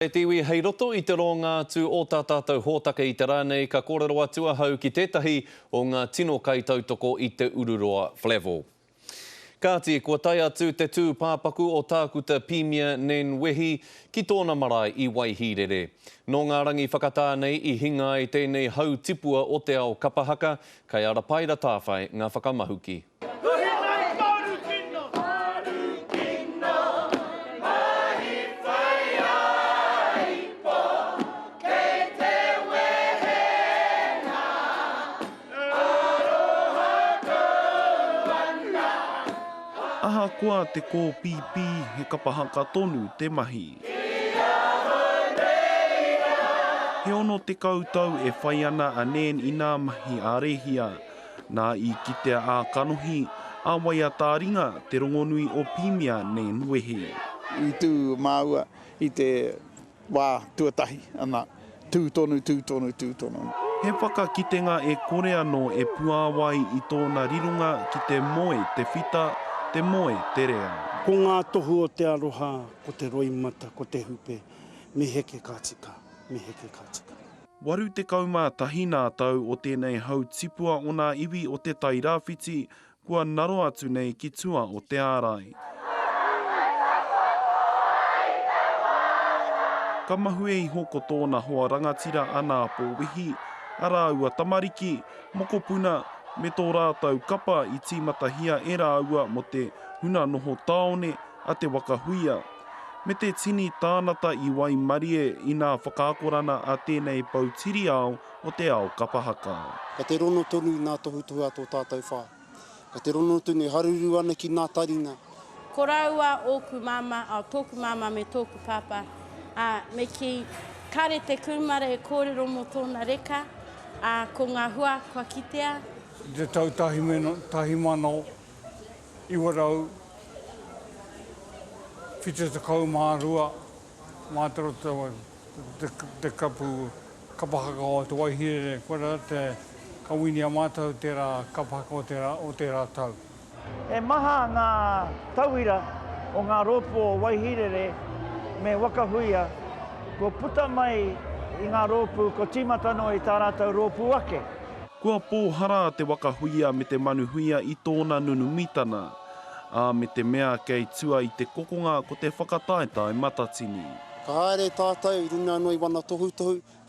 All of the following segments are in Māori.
E tiwi hei roto i te ronga tū o tā tātou hōtaka i te rānei ka kōrero atua hau ki tētahi o ngā tino kaitautoko i te Ururoa Flavel. Kāti, kua tai atu te tū pāpaku o tākuta Pīmia Nen Wehi ki tōna marae i Waihirere. Nō ngā rangi whakatānei i hinga i tēnei hau tipua o te ao kapahaka, kai ara paira tāwhai ngā whakamahuki. Aha koa te kōpīpī he kapahaka tonu te mahi. He ono te kautau e whai ana a Nen i nā mahi ārehia, nā i kitea a kanohi, a wai a tāringa te rongonui o Pīmia Nen Wehi. I tū māua i te wā tuatahi, ana tūtonu. He whakakitenga e kore anō e puāwai i tōna rirunga ki te moe te whita, te moe te rea. Ko ngā tohu o te aroha, ko te roimata, ko te hupe, me heke kātika. Waru te kaumā tahina tau o tēnei hau tipua o nā iwi o te tai rāwhiti, kua naro atu nei ki tua o te ārai. Ka mahue i hoko tōna hoa rangatira ana po wihi, ara ua tamariki, moko puna, me tō rātau kapa i tīmata hia e rāua mo te huna noho taone a te wakahuia. Me te tini tānata i wai marie i nā whakaakorana a tēnei pautiri ao o te ao kapahaka. Ka te rono tonu i nā tohu a tō tātou whā. Ka te rono tonu e haruru ana ki nā taringa. Ko raua ōku māma, tōku māma me tōku pāpā, me ki kare te kumara e kōrero mo tōna reka, ko ngā hua kua kitea. Te tau tahi mano, iwarau, whita te kau mārua, mātaro te kapahaka o te Waihirere, kora te kawini a mātau te rā kapahaka o te rā tau. E maha ngā tauira o ngā rōpū o Waihirere me wakahuia, ko puta mai i ngā rōpū, ko tīmatano i tā rātau rōpū ake. Kua pōhara te wakahuia me te manuhuia i tōna nunumitana, a me te mea kei tua i te kokonga ko te whakataetai matatini. Ka haere tātou i runa anō i wana tohu,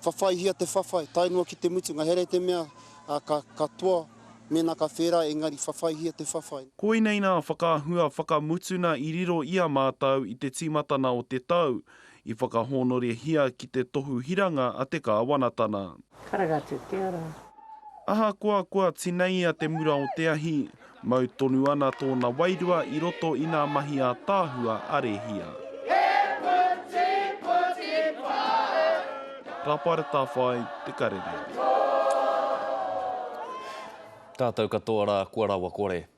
whawhai hia te whawhai, tainua ki te mutu, ngā here te mea ka toa, mena ka whera, engari whawhai hia te whawhai. Ko nei nā whakahua whakamutuna i riro ia mātau i te tīmatana o te tau, i whakahonore hia ki te tohu hiranga a te kāwanatana. Karagatu, te ara. Aha kua tinei a te mura o te ahi, mau tonu ana tōna wairua i roto i nā mahi a tāhua arehia. Rapare tāwhai, te karere. Tātou katoa rā, kua rawa kore.